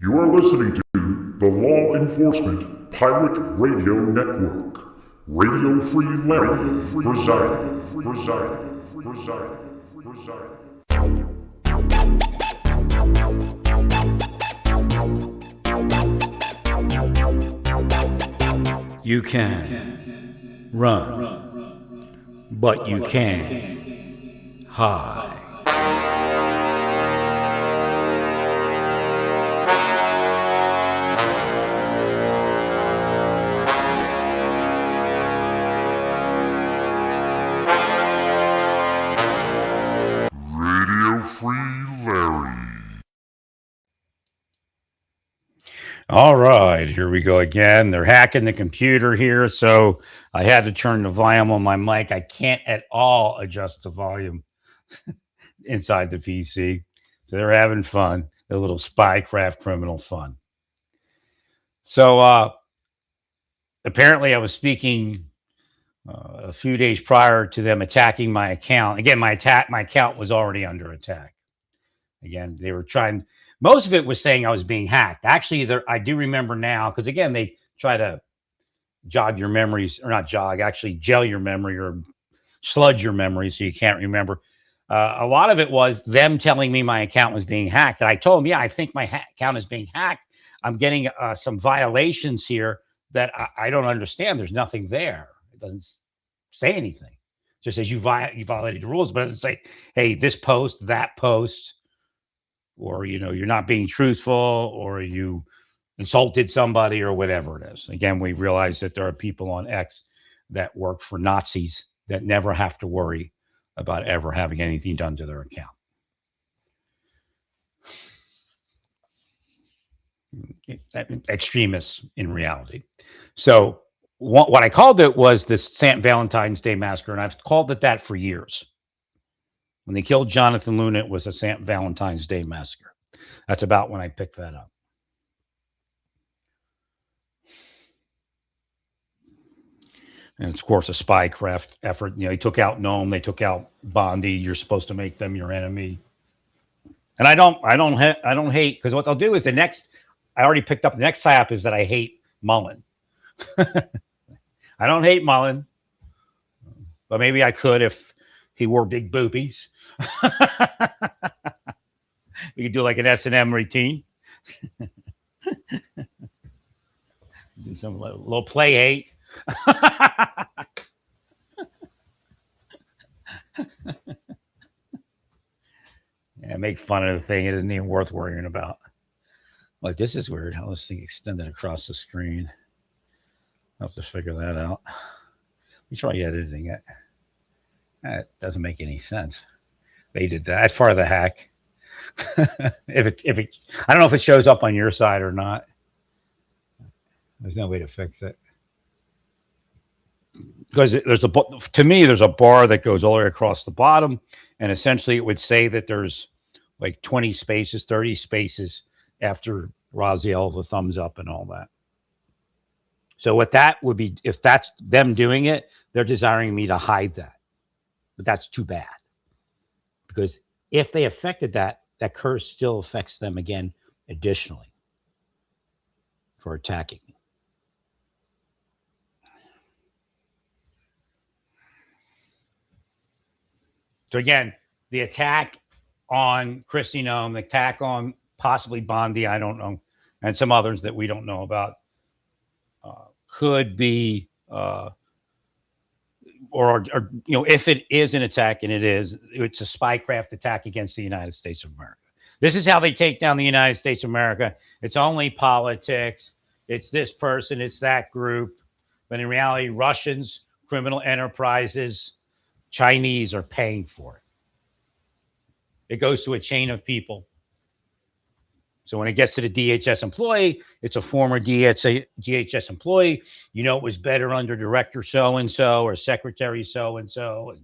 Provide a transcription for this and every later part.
You are listening to the Law Enforcement Pirate Radio Network. Radio Free Larry presiding. You can run, but you can't hide. Radio Free Larry. All right, here we go again. They're hacking the computer here, so I had to turn the volume on my mic. I can't at all adjust the volume inside the PC. So they're having fun, a little spycraft criminal fun. So apparently I was speaking a few days prior to them attacking my account. Again, my account was already under attack. Again, they were trying. Most of it was saying I was being hacked. Actually, I do remember now, because again, they try to jog your memories, or not jog, actually gel your memory or sludge your memory so you can't remember. A lot of it was them telling me my account was being hacked. And I told them, yeah, I think my account is being hacked. I'm getting some violations here that I don't understand. There's nothing there. It doesn't say anything. It just says you violated the rules, but it doesn't say, hey, this post, that post, or, you're not being truthful, or you insulted somebody, or whatever it is. Again, we realize that there are people on X that work for Nazis that never have to worry about ever having anything done to their account. Extremists in reality. So what I called it was this St. Valentine's Day Massacre, and I've called it that for years. When they killed Jonathan Luna, it was a St. Valentine's Day Massacre. That's about when I picked that up. And it's, of course, a spycraft effort. They took out Nome, they took out Bondi. You're supposed to make them your enemy. And I don't hate, because what they'll do is I already picked up the next psyop is that I hate Mullen. I don't hate Mullen, but maybe I could if he wore big boobies. We could do like an S&M routine. Do some little play hate. Yeah, make fun of the thing. It isn't even worth worrying about. Like, this is weird how this thing extended across the screen. I'll have to figure that out. We try editing it. That doesn't make any sense. They did that. That's part of the hack. if it, I don't know if it shows up on your side or not. There's no way to fix it. Because to me, there's a bar that goes all the way across the bottom, and essentially it would say that there's like 20 spaces, 30 spaces after Raziel, the thumbs up and all that. So what that would be, if that's them doing it, they're desiring me to hide that. But that's too bad. Because if they affected that curse still affects them again additionally for attacking. So again, the attack on Kristi Noem, the attack on possibly Bondi, I don't know, and some others that we don't know about, could be, or if it is an attack, and it's a spycraft attack against the United States of America. This is how they take down the United States of America. It's only politics. It's this person. It's that group. But in reality, Russians, criminal enterprises, Chinese are paying for it. It goes to a chain of people. So when it gets to the DHS employee, it's a former DHS employee. It was better under director so-and-so or secretary so-and-so.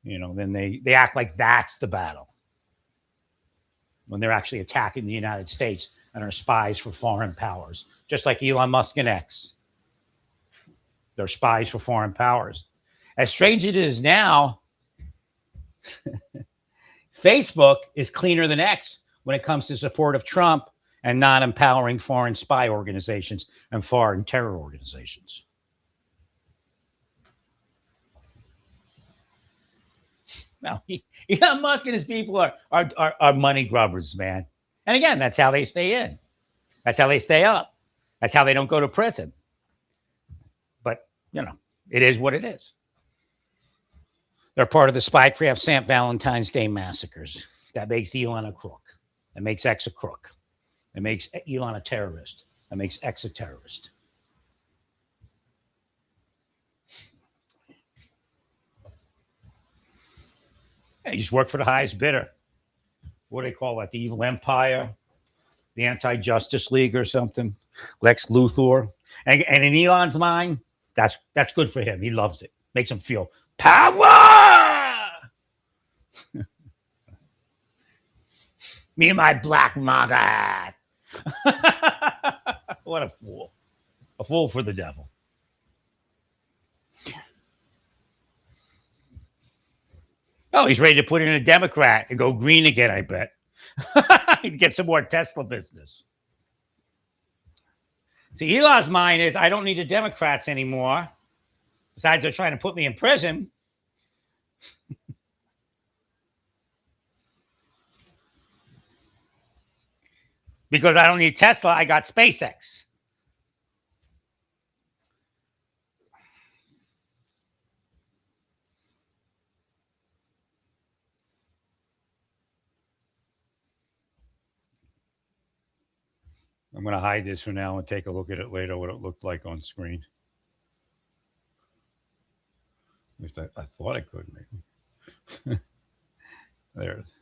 And, then they act like that's the battle when they're actually attacking the United States and are spies for foreign powers, just like Elon Musk and X. They're spies for foreign powers. As strange as it is now, Facebook is cleaner than X when it comes to support of Trump and not empowering foreign spy organizations and foreign terror organizations. Now, Elon Musk and his people are money grubbers, man. And again, that's how they stay in. That's how they stay up. That's how they don't go to prison. But, it is what it is. They're part of the spycraft St. Valentine's Day massacres. That makes Elon a crook. That makes X a crook. It makes Elon a terrorist. That makes X a terrorist. You just work for the highest bidder. What do they call that? The evil empire? The anti-justice league or something? Lex Luthor? And in Elon's mind, that's good for him. He loves it. Makes him feel power! Me and my black MAGA. What a fool. A fool for the devil. Oh, he's ready to put in a Democrat and go green again, I bet. Get some more Tesla business. See, Elon's mind is, I don't need the Democrats anymore. Besides, they're trying to put me in prison. Because I don't need Tesla, I got SpaceX. I'm going to hide this for now and take a look at it later, what it looked like on screen. At least I thought I could, maybe. There it is.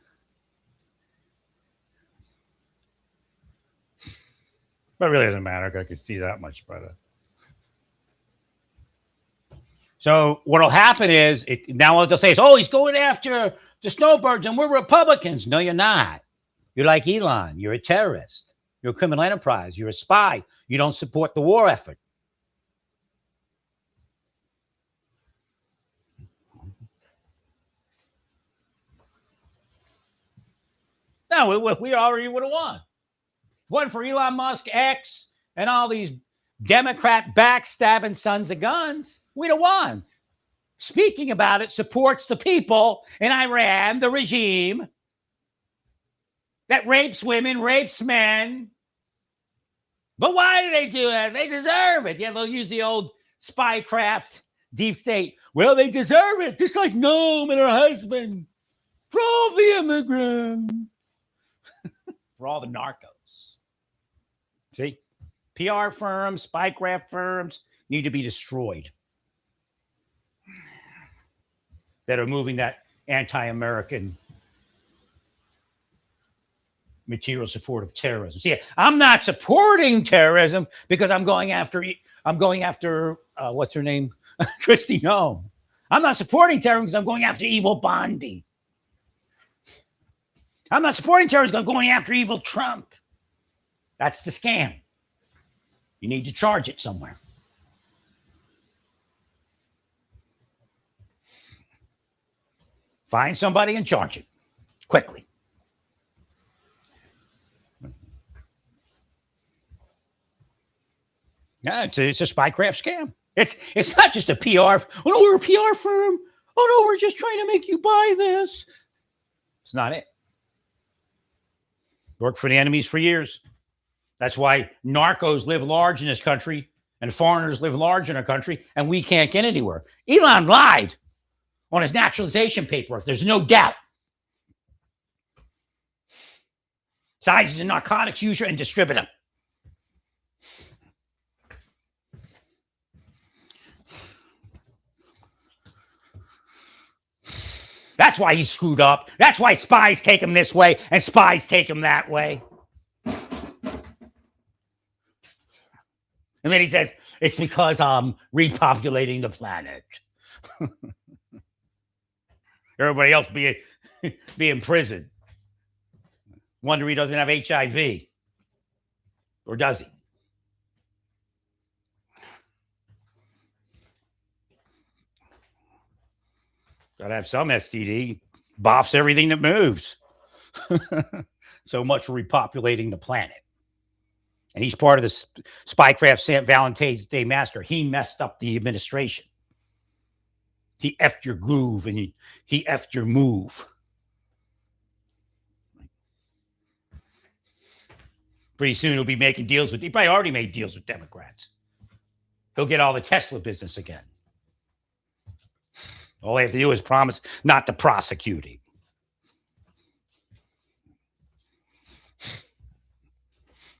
But it really doesn't matter because I can see that much better. So what'll happen is, now what they'll say is, oh, he's going after the snowbirds and we're Republicans. No, you're not. You're like Elon. You're a terrorist. You're a criminal enterprise. You're a spy. You don't support the war effort. No, we already would have won. If it wasn't for Elon Musk, X, and all these Democrat backstabbing sons of guns, we'd have won. Speaking about it supports the people in Iran, the regime that rapes women, rapes men. But why do they do that? They deserve it. Yeah, they'll use the old spycraft deep state. Well, they deserve it, just like Noam and her husband. For all the immigrants. For all the narcos. See? PR firms, spycraft firms need to be destroyed. That are moving that anti-American material support of terrorism. See, I'm not supporting terrorism because I'm going after what's her name? Kristi Noem. I'm not supporting terrorism because I'm going after evil Bondi. I'm not supporting terrorism because I'm going after evil Trump. That's the scam. You need to charge it somewhere. Find somebody and charge it quickly. Yeah, it's a spycraft scam. It's not just a PR. Oh no, we're a PR firm. Oh no, we're just trying to make you buy this. It's not it. Worked for the enemies for years. That's why narcos live large in this country and foreigners live large in our country, and we can't get anywhere. Elon lied on his naturalization paperwork. There's no doubt. Besides, he's a narcotics user and distributor. That's why he's screwed up. That's why spies take him this way and spies take him that way. And then he says, it's because I'm repopulating the planet. Everybody else be in prison. Wonder he doesn't have HIV. Or does he? Gotta have some STD. Boffs everything that moves. So much for repopulating the planet. And he's part of the Spycraft Valentine's Day Massacre. He messed up the administration. He effed your groove and he effed your move. Pretty soon he'll be making deals with, he probably already made deals with Democrats. He'll get all the Tesla business again. All they have to do is promise not to prosecute him.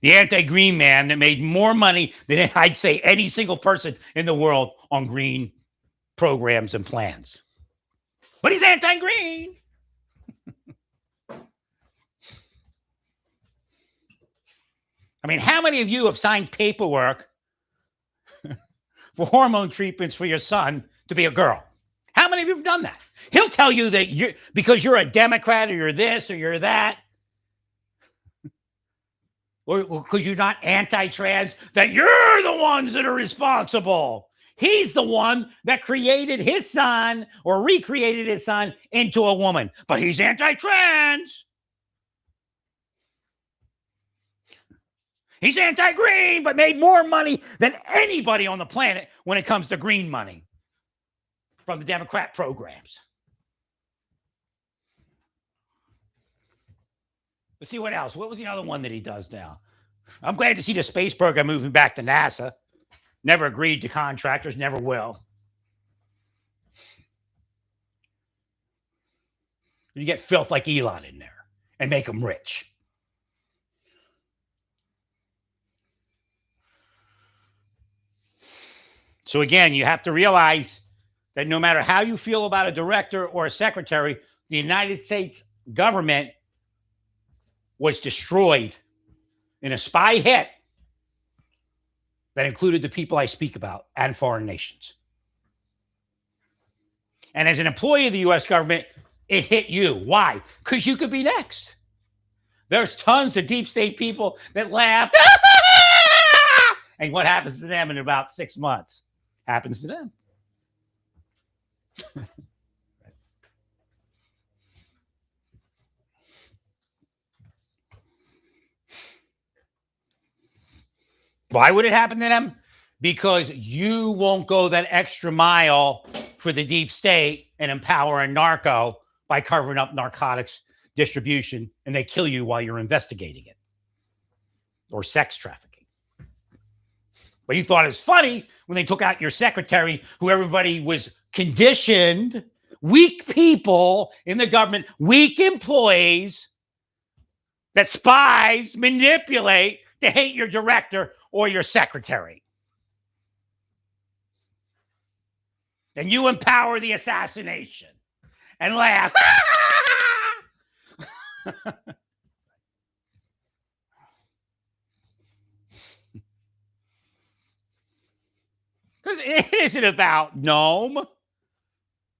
The anti-green man that made more money than I'd say any single person in the world on green programs and plans. But he's anti-green. I mean, how many of you have signed paperwork for hormone treatments for your son to be a girl? How many of you have done that? He'll tell you that because you're a Democrat or you're this or you're that, or because you're not anti-trans, that you're the ones that are responsible. He's the one that created his son or recreated his son into a woman, but he's anti-trans. He's anti-green, but made more money than anybody on the planet when it comes to green money from the Democrat programs. Let's see what else. What was the other one that he does now? I'm glad to see the space program moving back to NASA. Never agreed to contractors, never will. You get filth like Elon in there and make them rich. So again, you have to realize that no matter how you feel about a director or a secretary, the United States government was destroyed in a spy hit that included the people I speak about and foreign nations. And as an employee of the U.S. government, it hit you. Why? Because you could be next. There's tons of deep state people that laugh. And what happens to them in about 6 months? Happens to them. Why would it happen to them? Because you won't go that extra mile for the deep state and empower a narco by covering up narcotics distribution, and they kill you while you're investigating it. Or sex trafficking. But you thought it was funny when they took out your secretary, who everybody was conditioned, weak people in the government, weak employees that spies manipulate to hate your director or your secretary. And you empower the assassination and laugh. Because it isn't about Nome.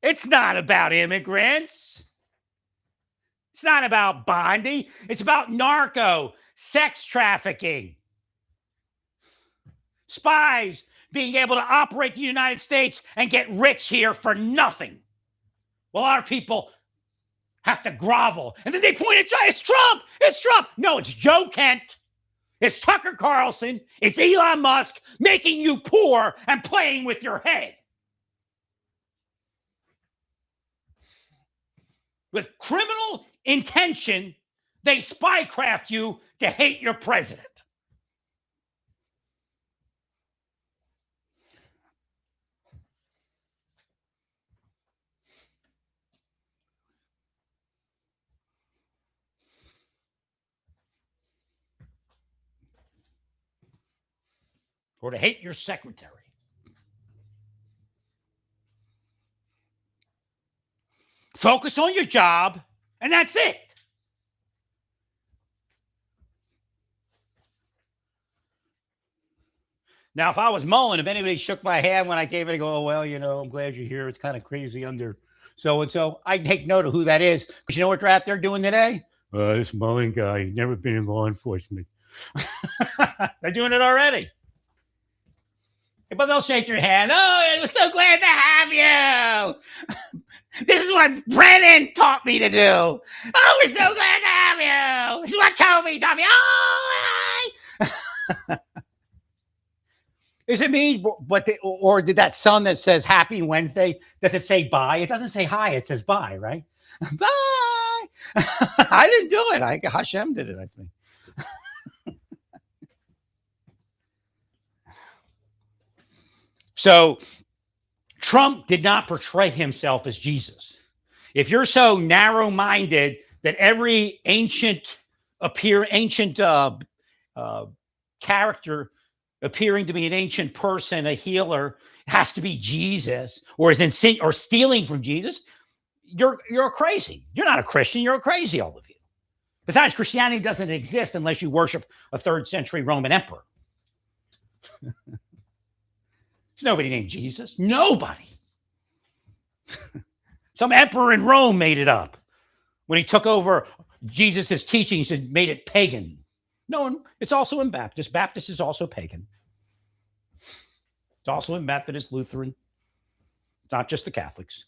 It's not about immigrants. It's not about Bondi. It's about narco, sex trafficking, spies being able to operate the United States and get rich here for nothing. Well, our people have to grovel. And then they point at, it's Trump. It's Trump. No, it's Joe Kent. It's Tucker Carlson. It's Elon Musk making you poor and playing with your head. With criminal intention, they spycraft you to hate your president. Or to hate your secretary. Focus on your job, and that's it. Now, if I was Mullen, if anybody shook my hand when I gave it, I go, oh, well, you know, I'm glad you're here. It's kind of crazy under so-and-so. I'd take note of who that is. Because you know what they're out there doing today? This Mullen guy, he's never been in law enforcement. They're doing it already. But they'll shake your hand. Oh, we're so glad to have you. This is what Brennan taught me to do. Oh, we're so glad to have you. This is what Kobe taught me. Oh, Is it me? But or did that sun that says Happy Wednesday, does it say bye? It doesn't say hi. It says bye, right? Bye. I didn't do it. Hashem did it, I think. So Trump did not portray himself as Jesus. If you're so narrow-minded that every ancient character appearing to be an ancient person, a healer, has to be Jesus, or is or stealing from Jesus, you're crazy. You're not a Christian. You're crazy, all of you. Besides, Christianity doesn't exist unless you worship a 3rd century Roman emperor. There's nobody named Jesus. Nobody. Some emperor in Rome made it up when he took over Jesus' teachings and made it pagan. No, it's also in Baptist. Baptist is also pagan. It's also in Methodist, Lutheran. It's not just the Catholics.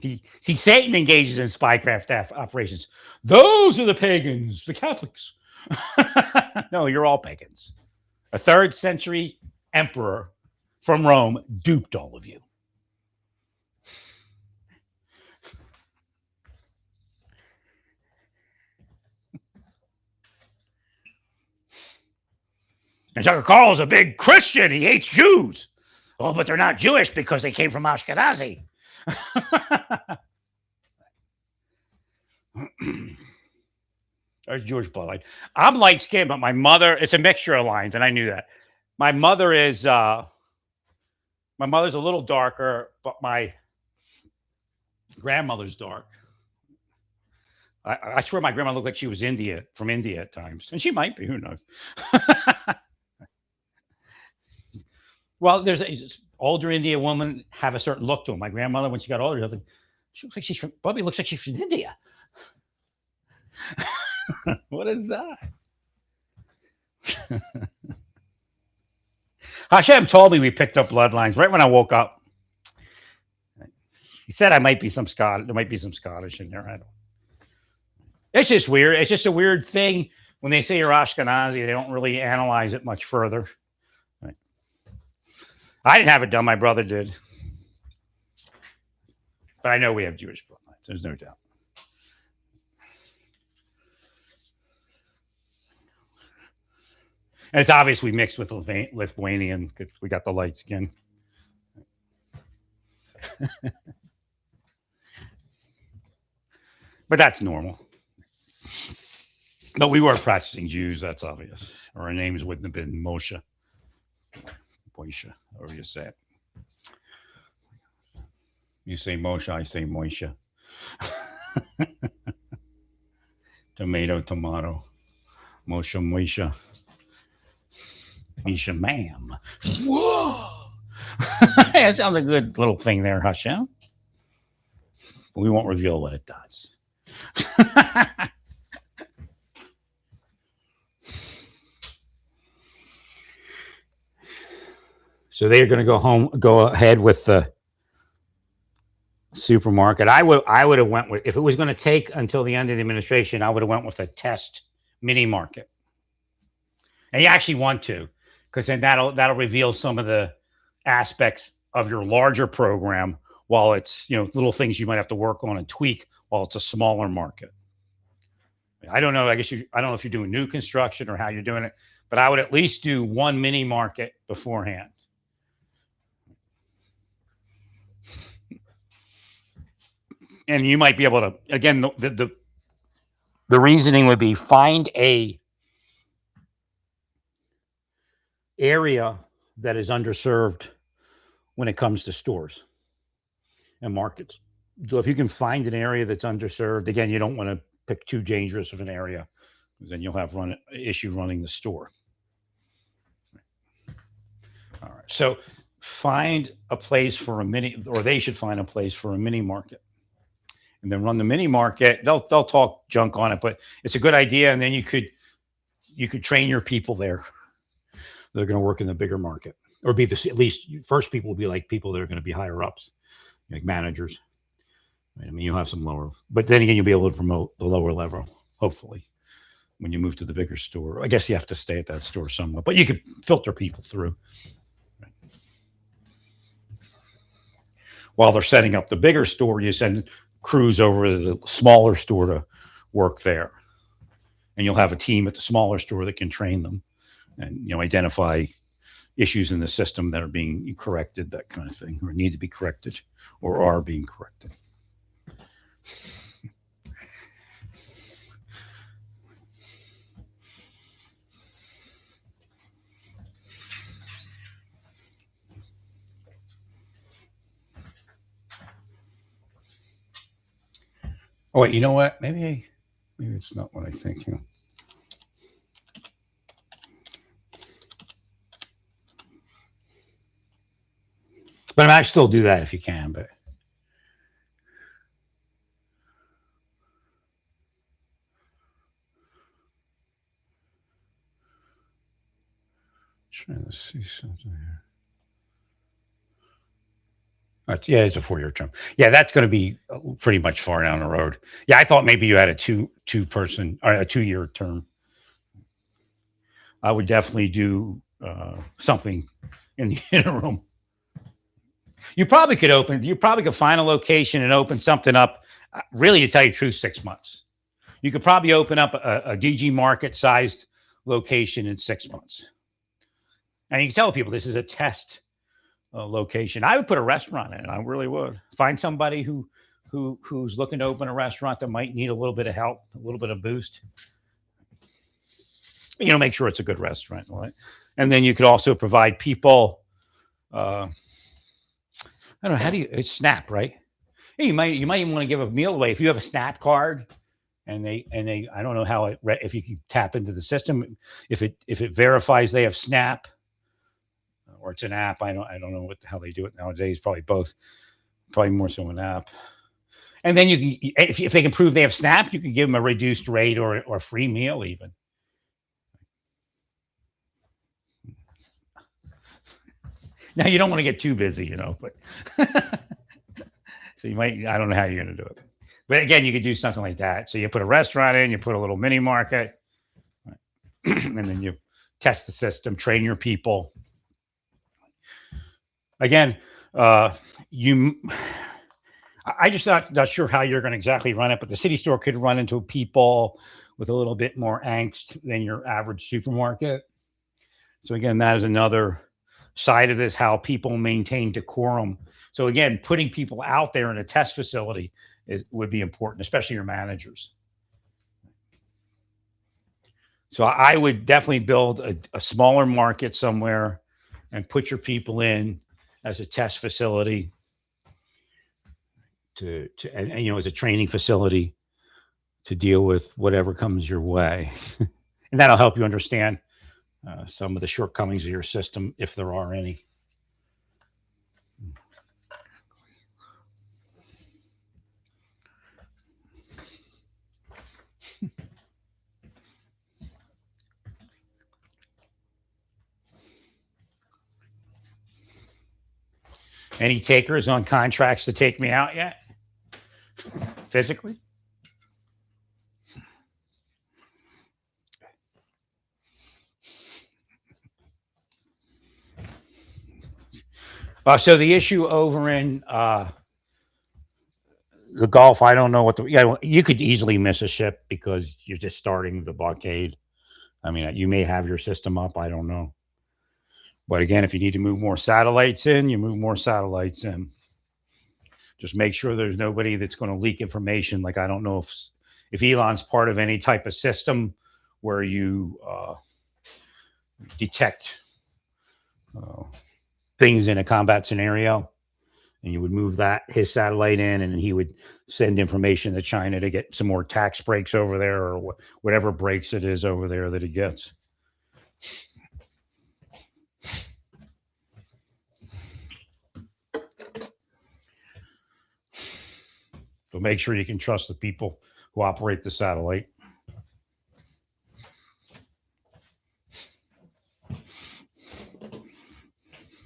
See, Satan engages in spycraft operations. Those are the pagans, the Catholics. No, you're all pagans. A 3rd century emperor from Rome duped all of you. And Tucker Carl's a big Christian. He hates Jews. Oh, but they're not Jewish because they came from Ashkenazi. There's Jewish bloodline. I'm light skinned, but my mother, it's a mixture of lines, and I knew that. My mother's a little darker, but my grandmother's dark. I swear my grandma looked like she was from India at times. And she might be, who knows? Well, there's an older Indian woman have a certain look to her. My grandmother, when she got older, she looks like she's from, Bobby looks like she's from India. What is that? Hashem told me we picked up bloodlines right when I woke up. He said I might be some Scottish. There might be some Scottish in there. I don't. It's just weird. It's just a weird thing when they say you're Ashkenazi. They don't really analyze it much further. Right. I didn't have it done. My brother did. But I know we have Jewish bloodlines. There's no doubt. And it's obvious we mixed with Lithuanian because we got the light skin. But that's normal. But we were practicing Jews, that's obvious. Or our names wouldn't have been Moshe. Moshe, or you say it. You say Moshe, I say Moshe. Tomato, tomato. Moshe, Moshe. Misha, ma'am. Whoa! That sounds a good little thing there, Hashem. We won't reveal what it does. So they're going to go ahead with the supermarket. I would have went with, if it was going to take until the end of the administration, I would have went with a test mini market. And you actually want to, because then that'll reveal some of the aspects of your larger program, while it's, little things you might have to work on and tweak while it's a smaller market. I don't know. I don't know if you're doing new construction or how you're doing it, but I would at least do one mini market beforehand. And you might be able to, again, the reasoning would be find a area that is underserved when it comes to stores and markets. So if you can find an area that's underserved, again, you don't want to pick too dangerous of an area, because then you'll have issue running the store. All right. So find a place for they should find a place for a mini market. And then run the mini market. They'll talk junk on it, but it's a good idea. And then you could train your people there. They're going to work in the bigger market, or be at least first people will be like people that are going to be higher ups, like managers. Right? I mean, you'll have some lower, but then again, you'll be able to promote the lower level, hopefully. when you move to the bigger store. I guess you have to stay at that store somewhat, but you could filter people through. While they're setting up the bigger store, you send crews over to the smaller store to work there, and you'll have a team at the smaller store that can train them and identify issues in the system that are being corrected, that kind of thing, or need to be corrected, or are being corrected. Oh wait, you know what? Maybe it's not what I think. But I might still do that if you can. But trying to see something here. Yeah, it's a 4-year term. Yeah, that's going to be pretty much far down the road. Yeah, I thought maybe you had a two-person or a 2-year term. I would definitely do something in the interim. You probably could find a location and open something up. Really, to tell you the truth, 6 months. You could probably open up a DG market sized location in 6 months. And you can tell people this is a test location. I would put a restaurant in it. I really would. Find somebody who's looking to open a restaurant that might need a little bit of help, a little bit of boost. Make sure it's a good restaurant, right? And then you could also provide people. I don't know, it's SNAP, right? Hey, you might even want to give a meal away if you have a SNAP card, and they I don't know if you can tap into the system, if it verifies they have SNAP, or it's an app. I don't know how they do it nowadays. Probably both. Probably more so an app. And then if they can prove they have SNAP, you can give them a reduced rate or a free meal even. Now you don't want to get too busy, but so you might. I don't know how you're going to do it, but again, you could do something like that. So you put a restaurant in, you put a little mini market, and then you test the system, train your people. Again, I just not sure how you're going to exactly run it, but the city store could run into people with a little bit more angst than your average supermarket. So again, that is another side of this, how people maintain decorum. So again, putting people out there in a test facility would be important, especially your managers. So I would definitely build a smaller market somewhere and put your people in as a test facility and as a training facility to deal with whatever comes your way. And that'll help you understand some of the shortcomings of your system, if there are any. Any takers on contracts to take me out yet? Physically? So the issue over in the Gulf, I don't know what you could easily miss a ship because you're just starting the blockade. I mean, you may have your system up. I don't know. But again, if you need to move more satellites in, you move more satellites in. Just make sure there's nobody that's going to leak information. Like, I don't know if Elon's part of any type of system where you detect things in a combat scenario, and you would move his satellite in, and he would send information to China to get some more tax breaks over there, or whatever breaks it is over there that he gets. So make sure you can trust the people who operate the satellite.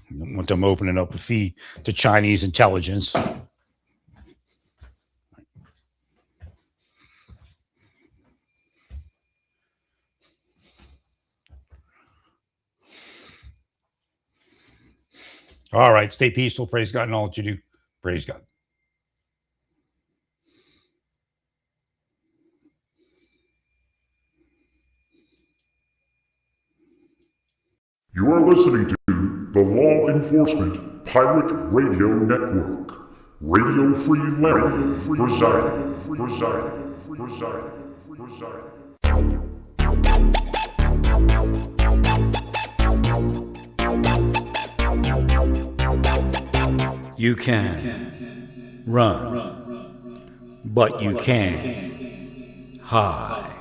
You don't want them opening up a feed to Chinese intelligence. All right. Stay peaceful. Praise God in all that you do. Praise God. You are listening to the Law Enforcement Pirate Radio Network. Radio Free Larry presiding. You can run, but you can't hide.